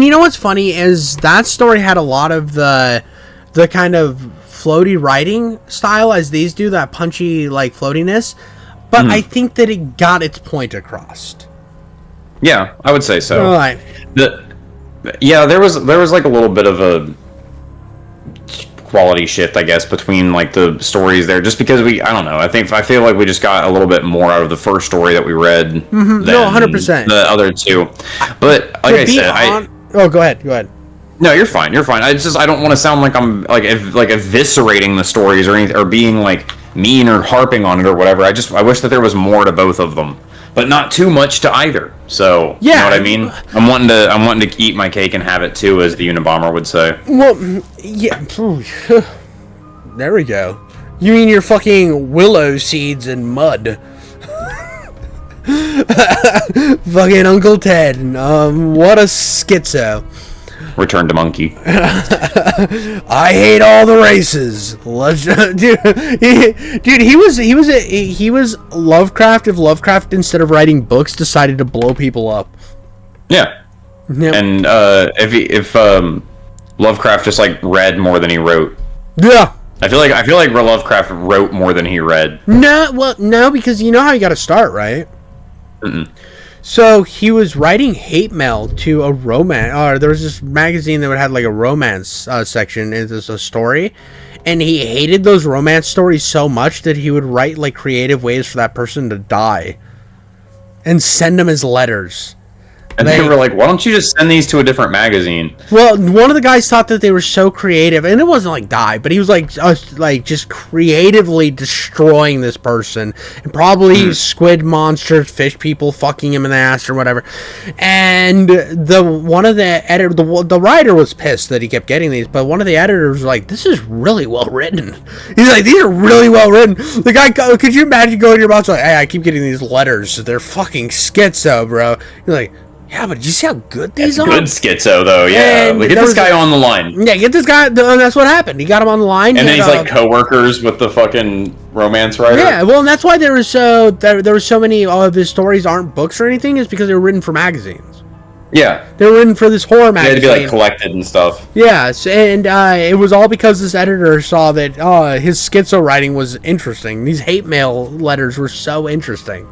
you know what's funny is that story had a lot of the kind of floaty writing style as these do, that punchy like floatiness. But I think that it got its point across. Yeah, I would say so. All right. There was like a little bit of a quality shift, I guess, between like the stories there, just because I don't know. I feel like we just got a little bit more out of the first story that we read than 100%. The other two. But like I said, go ahead. No, you're fine. I don't want to sound like I'm like eviscerating the stories or anything, or being like mean or harping on it or whatever. I wish that there was more to both of them, but not too much to either. So yeah, you know what I mean? I'm wanting to eat my cake and have it too, as the Unabomber would say. Well, yeah. There we go. You mean your fucking willow seeds and mud? Fucking Uncle Ted. What a schizo. Return to monkey. I hate all the races. Dude, he was Lovecraft. If Lovecraft, instead of writing books, decided to blow people up. Yeah. Yep. And if Lovecraft just like read more than he wrote. Yeah. I feel like Lovecraft wrote more than he read. No, because you know how you got to start, right? Mm-mm. So he was writing hate mail to a romance, or there was this magazine that would have like a romance section. It was a story, and he hated those romance stories so much that he would write like creative ways for that person to die, and send them as letters. And they were like, why don't you just send these to a different magazine? Well, one of the guys thought that they were so creative, and it wasn't like die, but he was like just creatively destroying this person, and probably squid monsters, fish people fucking him in the ass or whatever. And the writer was pissed that he kept getting these, but one of the editors was like, this is really well written. He's like, these are really well written. The guy, could you imagine going to your boss like, hey, I keep getting these letters, they're fucking schizo, bro. You're like, yeah, but did you see how good these are? Good schizo, though, yeah. Like, get this guy on the line. Yeah, get this guy, and that's what happened. He got him on the line. And then he's like co-workers with the fucking romance writer. Yeah, well, and that's why there were so many of his stories aren't books or anything, is because they were written for magazines. Yeah. They were written for this horror magazine. They had to be, like, collected and stuff. Yes, and it was all because this editor saw that his schizo writing was interesting. These hate mail letters were so interesting.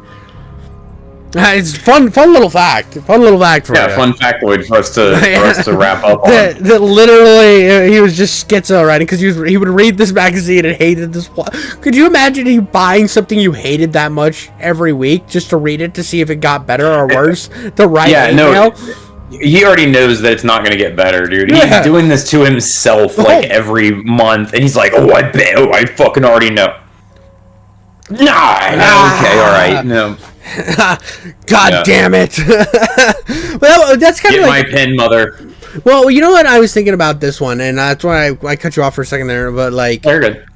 It's fun little fact. Fun little fact for you. Yeah, fun factoid for us to wrap up on. That literally, he was just schizo writing because he would read this magazine and hated this plot. Could you imagine you buying something you hated that much every week just to read it to see if it got better or worse? To write email? He already knows that it's not going to get better, dude. He's doing this to himself like every month, and he's like, I fucking already know. Okay, all right, no. God damn it. Well, that's kind of like... Get my pen, mother. Well, you know what? I was thinking about this one, and that's why I cut you off for a second there, but like... Very good.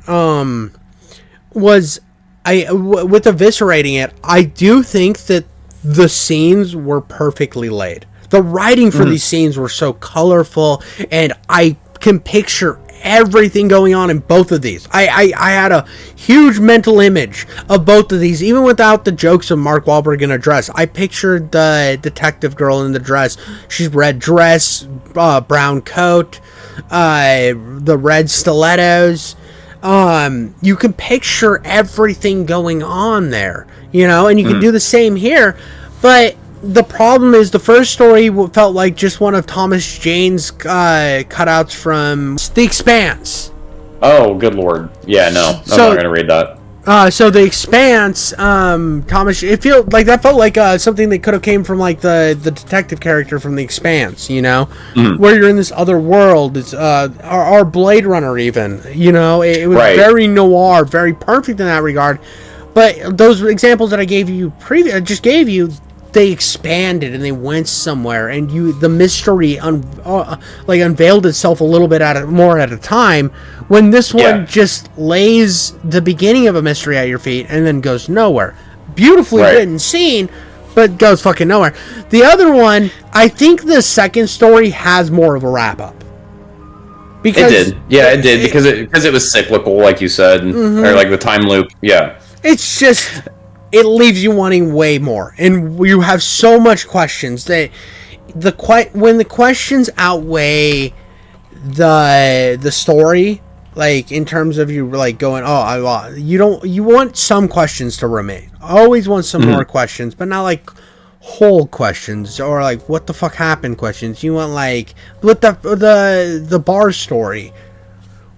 With eviscerating it, I do think that the scenes were perfectly laid. The writing for these scenes were so colorful, and I can picture everything going on in both of these. I had a huge mental image of both of these, even without the jokes of Mark Wahlberg in a dress. I pictured the detective girl in the dress. She's red dress, brown coat, the red stilettos. You can picture everything going on there, and you can do the same here, but the problem is the first story felt like just one of Thomas Jane's cutouts from The Expanse. Oh, good lord. Yeah, no. I'm not going to read that. So The Expanse, Thomas, that felt like something that could have came from like the detective character from The Expanse, where you're in this other world. It's our Blade Runner even, it was very noir, very perfect in that regard. But those examples that I gave you they expanded and they went somewhere, and the mystery unveiled itself a little bit more at a time, when this one just lays the beginning of a mystery at your feet and then goes nowhere. Beautifully written scene, but goes fucking nowhere. The other one, I think the second story has more of a wrap up. Because it did. Yeah, it did, because it was cyclical, like you said, or like the time loop. Yeah. It's just... it leaves you wanting way more, and you have so much questions that when the questions outweigh the story, like in terms of you like going, you want some questions to remain. Always want some more questions, but not like whole questions or like what the fuck happened questions. You want like with the bar story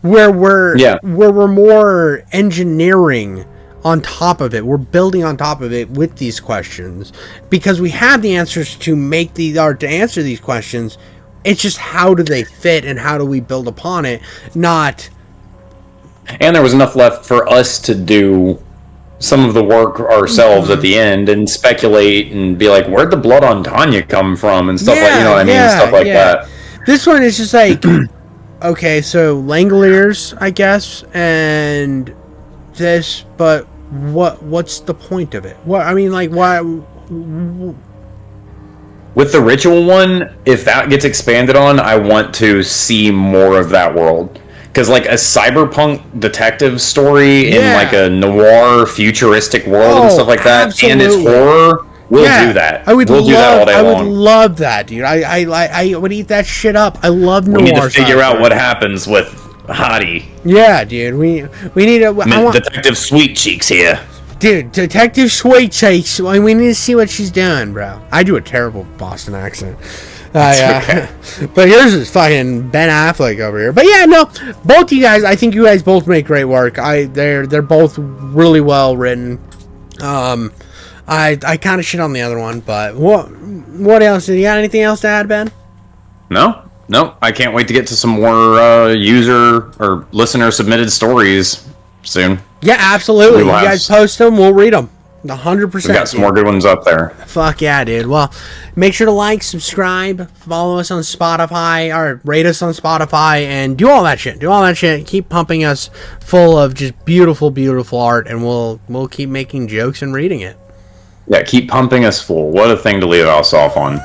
where we're more engineering on top of it. We're building on top of it with these questions because we have the answers to answer these questions. It's just how do they fit and how do we build upon it? And there was enough left for us to do some of the work ourselves at the end and speculate and be like, where'd the blood on Tanya come from and stuff stuff like that. This one is just like, okay, so Langoliers, I guess, and this, but what's the point of it? Why? With the ritual one, if that gets expanded on, I want to see more of that world. Because like a cyberpunk detective story in like a noir futuristic world and stuff like that, absolutely. And it's horror, we'll do that. We'll do that all day long. I would love that, dude. I would eat that shit up. I love noir. We need to figure out what happens with Hottie. Yeah, dude. We need to... Detective Sweet Cheeks here. Dude, Detective Sweet Cheeks. We need to see what she's doing, bro. I do a terrible Boston accent. Okay. But yours is fucking Ben Affleck over here. But yeah, no, both you guys, I think you guys both make great work. They're both really well written. I kind of shit on the other one, but what else? You got anything else to add, Ben? No. I can't wait to get to some more user or listener submitted stories soon. Yeah, absolutely. You guys post them, we'll read them. 100%. We got some more good ones up there. Fuck yeah, dude. Well, make sure to like, subscribe, follow us on Spotify, or rate us on Spotify, and do all that shit. Keep pumping us full of just beautiful, beautiful art, and we'll keep making jokes and reading it. Yeah, keep pumping us full. What a thing to leave us off on.